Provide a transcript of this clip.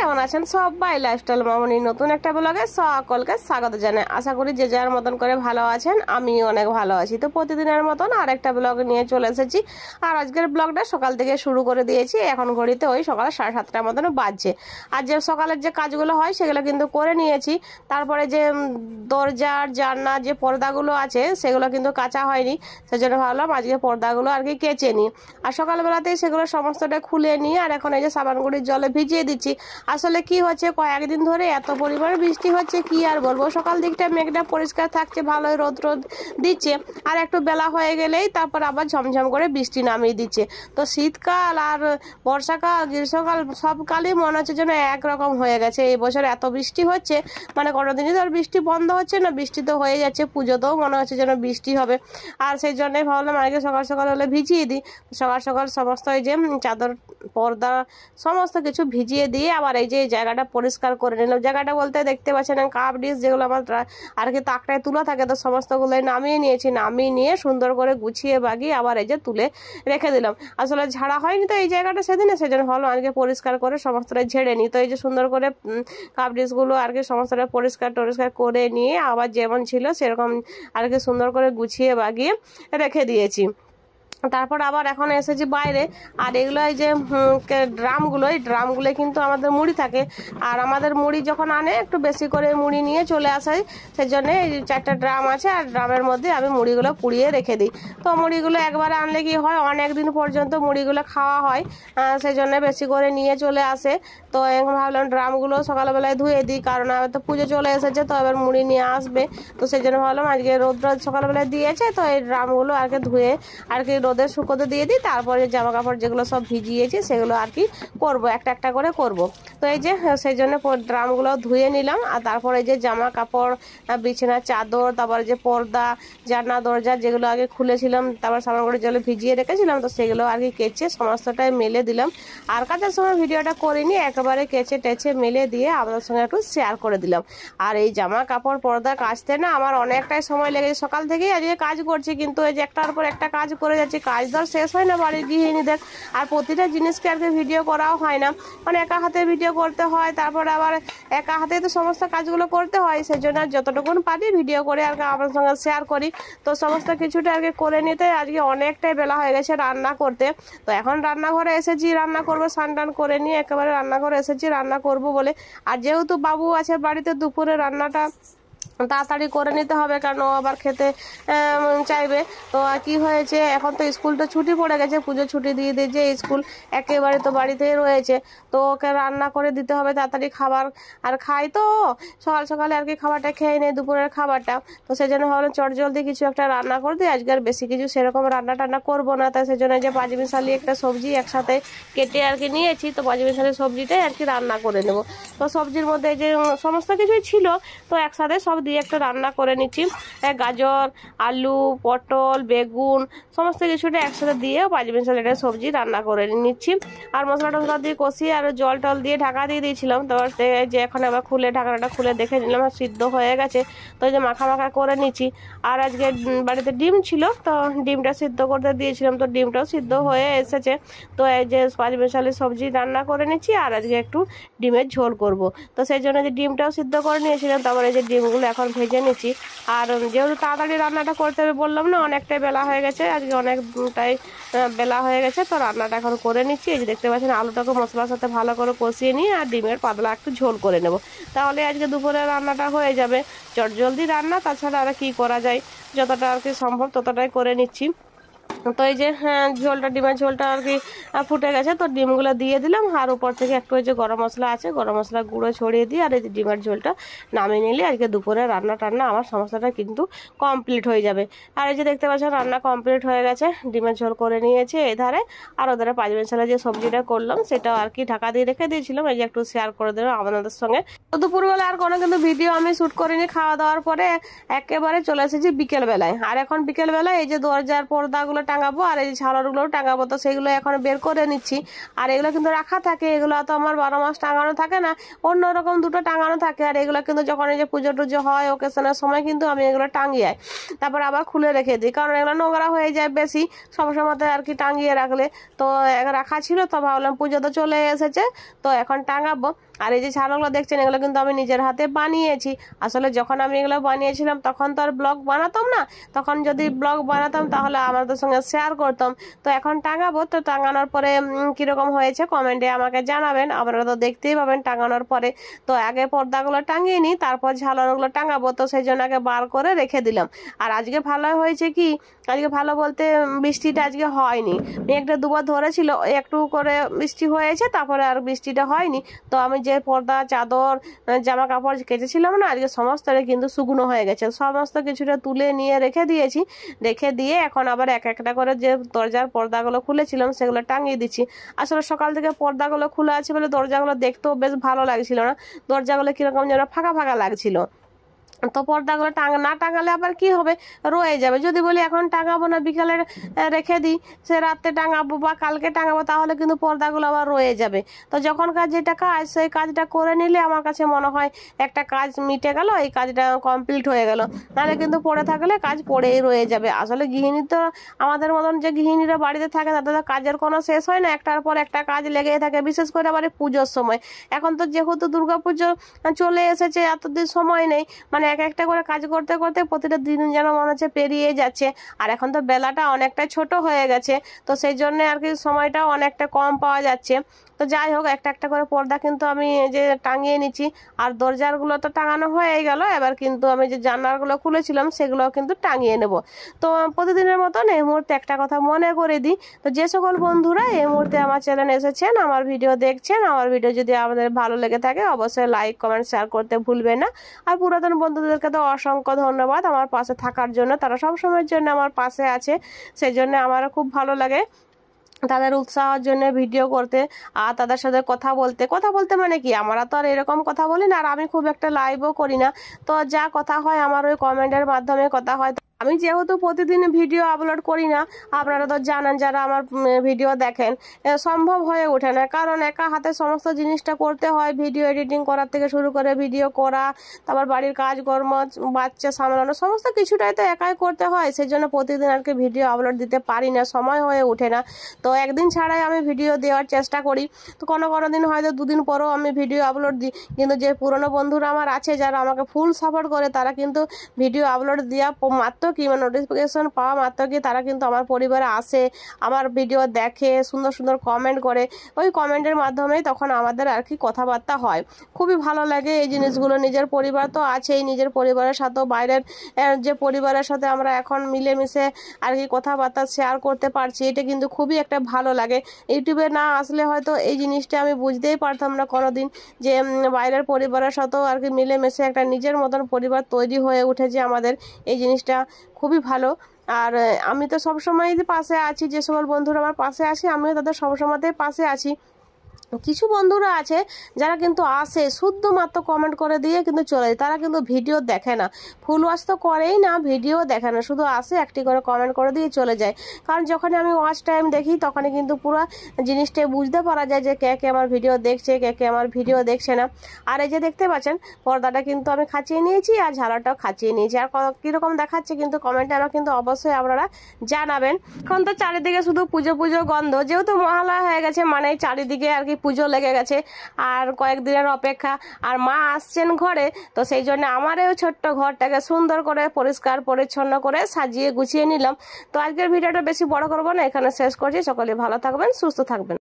কেমন আছেন সবাই? লাইফস্টাইল মামনির নতুন একটা ব্লগে সকলকে স্বাগত জানাই। আশা করি যে যার মতন করে ভালো আছেন, আমি অনেক ভালো আছি। তো প্রতিদিনের মতন আর একটা ব্লগ নিয়ে চলে এসেছি। আর আজকের ব্লগটা সকাল থেকে শুরু করে দিয়েছি। এখন ঘড়িতে ওই সকাল 7:30টার মতন বাজছে। আর যে সকালের যে কাজগুলো হয় সেগুলো কিন্তু করে নিয়েছি। তারপরে যে দরজার জানলা যে পর্দাগুলো আছে সেগুলো কিন্তু কাঁচা হয়নি, সেজন্য ভাবলাম আজকে পর্দাগুলো আর কি কেচে নিই। আর সকালবেলাতেই সেগুলো সমস্তটা খুলে নিয়ে আর এখন এই যে সাবানগুড়ির জলে ভিজিয়ে দিচ্ছি। আসলে কি হচ্ছে, কয়েকদিন ধরে এত পরিমাণে বৃষ্টি হচ্ছে কি আর বলবো। সকাল দিকটা মেঘটা পরিষ্কার থাকছে, ভালোই রোদ দিচ্ছে, আর একটু বেলা হয়ে গেলেই তারপর আবার ঝমঝম করে বৃষ্টি নামিয়ে দিচ্ছে। তো শীতকাল আর বর্ষাকাল গ্রীষ্মকাল সব কালই মনে হচ্ছে যেন একরকম হয়ে গেছে। এই বছর এত বৃষ্টি হচ্ছে, মানে কোনোদিনই তো আর বৃষ্টি বন্ধ হচ্ছে না, বৃষ্টি তো হয়ে যাচ্ছে। পুজোতেও মনে হচ্ছে যেন বৃষ্টি হবে। আর সেই জন্যই ভাবলাম আগে সকাল সকাল হলে ভিজিয়ে দিই। সকাল সকাল সমস্ত এই যে চাদর পর্দা সমস্ত কিছু ভিজিয়ে দিয়ে আবার এই যে জায়গাটা পরিষ্কার করে নিলাম। জায়গাটা বলতে দেখতে পাচ্ছেন কাপ ডিশ যেগুলো আমার আর কি তাকটায় তুলা থাকে, তো সমস্তগুলোই নামিয়ে নিয়েছি। নামিয়ে নিয়ে সুন্দর করে গুছিয়ে বাগিয়ে আবার এই যে তুলে রেখে দিলাম। আসলে ঝাড়া হয়নি তো এই জায়গাটা সেদিনে, সেজন্য ভাবলাম আজকে পরিষ্কার করে সমস্তটা ঝেড়ে নিই। তো এই যে সুন্দর করে কাপ ডিশগুলো আর কি সমস্তটা পরিষ্কার টরিষ্কার করে নিয়ে আবার যেমন ছিল সেরকম আর কি সুন্দর করে গুছিয়ে বাগিয়ে রেখে দিয়েছি। তারপর আবার এখন এসেছি বাইরে। আর এগুলো এই যে ড্রামগুলো, এই ড্রামগুলো কিন্তু আমাদের মুড়ি থাকে। আর আমাদের মুড়ি যখন আনে একটু বেশি করে মুড়ি নিয়ে চলে আসে, সেই জন্য এই 4টা ড্রাম আছে। আর ড্রামের মধ্যে আমি মুড়িগুলো পুড়িয়ে রেখে দিই। তো মুড়িগুলো একবারে আনলে কি হয়, অনেক দিন পর্যন্ত মুড়িগুলো খাওয়া হয়, সেই জন্য বেশি করে নিয়ে চলে আসে। তো এখন ভাবলাম ড্রামগুলো সকালবেলায় ধুয়ে দিই, কারণ তো পুজো চলে এসেছে, তো এবার মুড়ি নিয়ে আসবে। তো সেই জন্য ভাবলাম আজকে রোদ সকালবেলায় দিয়েছে, তো এই ড্রামগুলো আর কি ধুয়ে আর কি রোদে শুকোতে দিয়ে দিই। তারপরে জামা কাপড় যেগুলো সব ভিজিয়েছি সেগুলো আর কি করব, একটা একটা করে করব। তো এই যে সেই জন্য ড্রামগুলো ধুয়ে নিলাম। আর তারপরে এই যে জামা কাপড়, বিছানার চাদর, তারপরে যে পর্দা জানলা দরজা যেগুলো আগে খুলেছিলাম, তারপর সাবান করে জলে ভিজিয়ে রেখেছিলাম, তো সেগুলো আর কি কেচে সমস্তটাই মেলে দিলাম। আর কাচার সময় ভিডিওটা করিনি, একেবারে কেচে টেচে মেলে দিয়ে আপনাদের সঙ্গে একটু শেয়ার করে দিলাম। আর এই জামা কাপড় পর্দা কাচতে না আমার অনেকটাই সময় লেগেছে। সকাল থেকেই আজকে কাজ করছি, কিন্তু এই যে একটার পর একটা কাজ করে যাচ্ছি। কাজ ধর শেষ হয় না বাড়ির গৃহিণীদের। আর প্রতিটা জিনিসকে আর কি ভিডিও করাও হয় না, মানে একা হাতে ভিডিও করতে হয়, তারপরে আবার একা হাতে তো সমস্ত কাজগুলো করতে হয়। সেই জন্য যতটুকুন পারি ভিডিও করে আর কি আপনার সঙ্গে শেয়ার করি। তো সমস্ত কিছুটা আর কি করে নিতে আজকে অনেকটাই বেলা হয়ে গেছে রান্না করতে। তো এখন রান্নাঘরে এসেছি, রান্না করবো, স্নান টান করে নিয়ে একেবারে রান্নাঘরে এসেছি রান্না করব বলে। আর যেহেতু বাবু আছে বাড়িতে, দুপুরে রান্নাটা তাড়াতাড়ি করে নিতে হবে, কারণ ও আবার খেতে চাইবে। তো আর কি হয়েছে, এখন তো স্কুলটা ছুটি পড়ে গেছে, পুজো ছুটি দিয়ে দিয়েছে, স্কুল একেবারে তো বাড়িতেই রয়েছে। তো ওকে রান্না করে দিতে হবে তাড়াতাড়ি খাবার। আর খাই তো সকাল সকালে আর কি খাবারটা খেয়ে নেই, দুপুরের খাবারটা। তো সেই জন্য ভাবলাম চটজলদি কিছু একটা রান্না করে দিই। আজকে আর বেশি কিছু সেরকম রান্না টান্না করবো না। তাই সেই জন্য যে পাঁচমিশালি একটা সবজি একসাথে কেটে আর কি নিয়েছি, তো পাঁচমিশালি সবজিটাই আর কি রান্না করে নেব। তো সবজির মধ্যে যে সমস্ত কিছুই ছিল, তো একসাথে সব দিয়ে একটা রান্না করে নিচ্ছি। গাজর, আলু, পটল, বেগুন সমস্ত কিছুটা একসাথে দিয়ে পাঁচমিশালি একটা সবজি রান্না করে নিচ্ছি। আর মশলা টসলা দিয়ে কষিয়ে আর জল টল দিয়ে ঢাকা দিয়ে দিয়েছিলাম। তো যে এখন আবার খুলে ঢাকনাটা খুলে দেখে নিলাম সিদ্ধ হয়ে গেছে। তো এই যে মাখা মাখা করে নিচ্ছি। আর আজকে বাড়িতে ডিম ছিল, তো ডিমটা সিদ্ধ করতে দিয়েছিলাম, তো ডিমটাও সিদ্ধ হয়ে এসেছে। তো এই যে পাঁচমিশালি সবজি রান্না করে নিচ্ছি। আর আজকে একটু ডিমের ঝোল করব। তো সেই জন্য যে ডিমটাও সিদ্ধ করে নিয়েছিলাম, তারপরে এই যে ডিমগুলো এখন ভেজে নিচ্ছি। আর যেহেতু তাড়াতাড়ি রান্নাটা করতে হবে বললাম না, অনেকটাই বেলা হয়ে গেছে, আজকে অনেকটাই বেলা হয়ে গেছে। তো রান্নাটা এখন করে নিচ্ছি। এই যে দেখতে পাচ্ছেন আলুটাকে মশলার সাথে ভালো করে কষিয়ে নিয়ে আর ডিমের পাতলা একটু ঝোল করে নেব, তাহলে আজকে দুপুরে রান্নাটা হয়ে যাবে। চটজলদি রান্না, তাছাড়া আর কি করা যায়, যতটা আর কি সম্ভব ততটাই করে নিচ্ছি। তো এই যে ঝোলটা ডিমের ঝোলটা আর কি ফুটে গেছে, তো ডিমগুলো দিয়ে দিলাম। আর উপর থেকে একটু ওই যে গরম মশলা আছে, গরম মশলা গুঁড়ো ছড়িয়ে দিই। আর এই যে ডিমের ঝোলটা নামিয়ে নিলে আজকে দুপুরে রান্না টান্না আমার সমস্যাটা কিন্তু কমপ্লিট হয়ে যাবে। আর এই যে দেখতে পাচ্ছেন রান্না কমপ্লিট হয়ে গেছে, ডিমের ঝোল করে নিয়েছি এই ধারে। আর ওধারে পাঁচমিশালি যে সবজিটা করলাম সেটাও আর কি ঢাকা দিয়ে রেখে দিয়েছিলাম, এই যে একটু শেয়ার করে দিলাম আপনাদের সঙ্গে। তো দুপুরবেলা আর কোনো কিন্তু ভিডিও আমি শ্যুট করিনি, খাওয়া দাওয়ার পরে একেবারে চলে এসেছি বিকেলবেলায়। আর এখন বিকেলবেলায় এই যে দরজার পর্দাগুলো টাঙাবো আর এই ঝালরগুলো টাঙাবো, তো সেগুলো এখন বের করে নিচ্ছি। আর এগুলো কিন্তু রাখা থাকে, এগুলো তো আমার 12 মাস টাঙানো থাকে না, অন্যরকম দুটো টাঙানো থাকে। আর এগুলো কিন্তু যখন এই যে পুজো টুজো হয় ওকেশনের সময় কিন্তু আমি এগুলো টাঙিয়ে তারপর আবার খুলে রেখে দিই, কারণ এগুলো নোংরা হয়ে যায় বেশি সবসময় আর কি টাঙিয়ে রাখলে। তো রাখা ছিল, তো ভাবলাম পুজো তো চলে এসেছে, তো এখন টাঙাবো। আর এই যে ঝালরগুলো দেখছেন এগুলো কিন্তু আমি নিজের হাতে বানিয়েছি। আসলে যখন আমি এগুলো বানিয়েছিলাম তখন তো আর ব্লগ বানাতাম না, তখন যদি ব্লগ বানাতাম তাহলে আমাদের সঙ্গে শেয়ার করতাম। তো এখন টাঙাবো, তো টাঙানোর পরে কিরকম হয়েছে কমেন্টে আমাকে জানাবেন। আপনারা তো দেখতেই পাবেন টাঙানোর পরে। তো আগে পর্দাগুলো টাঙিয়ে নিই, তারপর ঝালরগুলো টাঙাবো, তো সেই জন্য আগে বার করে রেখে দিলাম। আর আজকে ভালো হয়েছে কি, আজকে ভালো বলতে বৃষ্টিটা আজকে হয়নি, মেঘটা দুবার ধরেছিল, একটু করে বৃষ্টি হয়েছে, তারপরে আর বৃষ্টিটা হয়নি। তো আমি যে পর্দা চাদর জামা কাপড় কেচেছিলাম না, আজকে সমস্তটা কিন্তু শুকনো হয়ে গেছে, সমস্ত কিছুটা তুলে নিয়ে রেখে দিয়েছি। রেখে দিয়ে এখন আবার এক একটা করে যে দরজার পর্দাগুলো খুলেছিলাম সেগুলো টাঙিয়ে দিচ্ছি। আসলে সকাল থেকে পর্দাগুলো খুলে আছে বলে দরজাগুলো দেখতেও বেশ ভালো লাগছিল না, দরজাগুলো কিরকম যেন ফাঁকা ফাঁকা লাগছিল। তো পর্দাগুলো না টাঙালে আবার কি হবে, রয়ে যাবে। যদি বলি এখন টাঙাবো না, বিকালে রেখে দিই, সে রাতে টাঙাবো বা কালকে টাঙাবো, তাহলে কিন্তু পর্দাগুলো আবার রয়ে যাবে। তো যখনকার যেটা কাজ সেই কাজটা করে নিলে আমার কাছে মনে হয় একটা কাজ মিটে গেল, এই কাজটা কমপ্লিট হয়ে গেল। নাহলে কিন্তু পড়ে থাকলে কাজ পড়েই রয়ে যাবে। আসলে গৃহিণী তো আমাদের মতন যে গৃহিণীরা বাড়িতে থাকে তাদের তো কাজের কোনো শেষ হয় না, একটার পর একটা কাজ লেগেই থাকে, বিশেষ করে আবার পুজোর সময়। এখন তো যেহেতু দুর্গাপুজো চলে এসেছে, এতদিন সময় নেই, মানে এক একটা করে কাজ করতে করতে প্রতিটা দিন যেন মনে হচ্ছে পেরিয়ে যাচ্ছে। আর এখন তো বেলাটা অনেকটা ছোট হয়ে গেছে, তো সেই জন্য আর কি সময়টাও অনেকটা কম পাওয়া যাচ্ছে। তো যাই হোক, একটা একটা করে পর্দা কিন্তু আমি যে টাঙিয়ে নিচ্ছি। আর দরজারগুলো তো টাঙানো হয়ে গেল, এবার কিন্তু আমি যে জানলাগুলো খুলেছিলাম সেগুলো কিন্তু টাঙিয়ে নেব। তো প্রতিদিনের মতন এই মুহূর্তে একটা কথা মনে করে দিই, তো যে সকল বন্ধুরা এই মুহূর্তে আমার চ্যানেলে এসেছেন, আমার ভিডিও দেখছেন, আমার ভিডিও যদি আপনাদের ভালো লেগে থাকে অবশ্যই লাইক কমেন্ট শেয়ার করতে ভুলবেন না। আর পুরাতন বন্ধুদেরকে তো অসংখ্য ধন্যবাদ আমার পাশে থাকার জন্য, তারা সবসময়ের জন্য আমার পাশে আছে, সেই জন্য আমারও খুব ভালো লাগে তাদের উৎসাহের জন্য ভিডিও করতে আর তাদের সাথে কথা বলতে মানে কি, আমরা তো আর এরকম কথা বলি না, আর আমি খুব একটা লাইভও করি না। তো যা কথা হয় আমার ওই কমেন্টের মাধ্যমে কথা হয়। আমি যেহেতু প্রতিদিন ভিডিও আপলোড করি না, আপনারা তো জানেন যারা আমার ভিডিও দেখেন, সম্ভব হয়ে ওঠে না, কারণ একা হাতে সমস্ত জিনিসটা করতে হয়, ভিডিও এডিটিং করার থেকে শুরু করে ভিডিও করা, তারপর বাড়ির কাজকর্ম, বাচ্চা সামলানো, সমস্ত কিছুটাই তো একাই করতে হয়। সেই জন্য প্রতিদিন আর কি ভিডিও আপলোড দিতে পারি না, সময় হয়ে ওঠে না। তো একদিন ছাড়াই আমি ভিডিও দেওয়ার চেষ্টা করি। তো কোনো দিন হয়তো দুদিন পরেও আমি ভিডিও আপলোড দিই, কিন্তু যে পুরনো বন্ধুরা আমার আছে যারা আমাকে ফুল সাপোর্ট করে, তারা কিন্তু ভিডিও আপলোড দেওয়া মাত্র কি, মানে নোটিফিকেশন পাওয়া মাত্র কি তারা কিন্তু আমার পরিবারে আসে, আমার ভিডিও দেখে, সুন্দর সুন্দর কমেন্ট করে। ওই কমেন্টের মাধ্যমেই তখন আমাদের আর কি কথাবার্তা হয়। খুবই ভালো লাগে এই জিনিসগুলো। নিজের পরিবার তো আছেই, নিজের পরিবারের সাথেও বাইরের যে পরিবারের সাথে আমরা এখন মিলেমিশে আর কি কথাবার্তা শেয়ার করতে পারছি, এটা কিন্তু খুবই একটা ভালো লাগে। ইউটিউবে না আসলে হয়তো এই জিনিসটা আমি বুঝতেই পারতাম না কোনোদিন, যে বাইরের পরিবারের সাথেও আর কি মিলেমিশে একটা নিজের মতন পরিবার তৈরি হয়ে উঠেছে আমাদের, এই জিনিসটা খুবই ভালো। আর আমি তো সবসময় পাশে আছি, যে সকল বন্ধুরা আমার পাশে আছে আমিও তাদের সবসময়তেই পাশে আছি। কিছু বন্ধুরা আছে যারা কিন্তু আসে শুধুমাত্র কমেন্ট করে দিয়ে কিন্তু চলে যায়, তারা কিন্তু ভিডিও দেখে না, ফুল ওয়াচ তো করেই না, ভিডিও দেখে না, শুধু আসে একটি করে কমেন্ট করে দিয়ে চলে যায়। কারণ যখন আমি ওয়াচ টাইম দেখি তখনই কিন্তু পুরো জিনিসটা বুঝতে পারা যায় যে কে কে আমার ভিডিও দেখছে, কে কে আমার ভিডিও দেখছে না। আর এই যে দেখতে পাচ্ছেন পর্দাটা কিন্তু আমি খাঁচিয়ে নিয়েছি আর ঝালাটাও খাঁচিয়ে নিয়েছি। আর কীরকম দেখাচ্ছে কিন্তু কমেন্টে আমার কিন্তু অবশ্যই আপনারা জানাবেন। এখন তো চারিদিকে শুধু পুজো পুজো গন্ধ, যেহেতু মহালয়া হয়ে গেছে মানে চারিদিকে আর কি পুজো লেগে গেছে, আর কয়েকদিনের অপেক্ষা। আর মা আসছেন ঘরে, তো সেই জন্য আমার এই ছোট্ট ঘরটাকে সুন্দর করে পরিষ্কার পরিচ্ছন্ন করে সাজিয়ে গুছিয়ে নিলাম। তো আজকের ভিডিওটা বেশি বড় করবো না, এখানে শেষ করছি। সকলে ভালো থাকবেন, সুস্থ থাকবেন।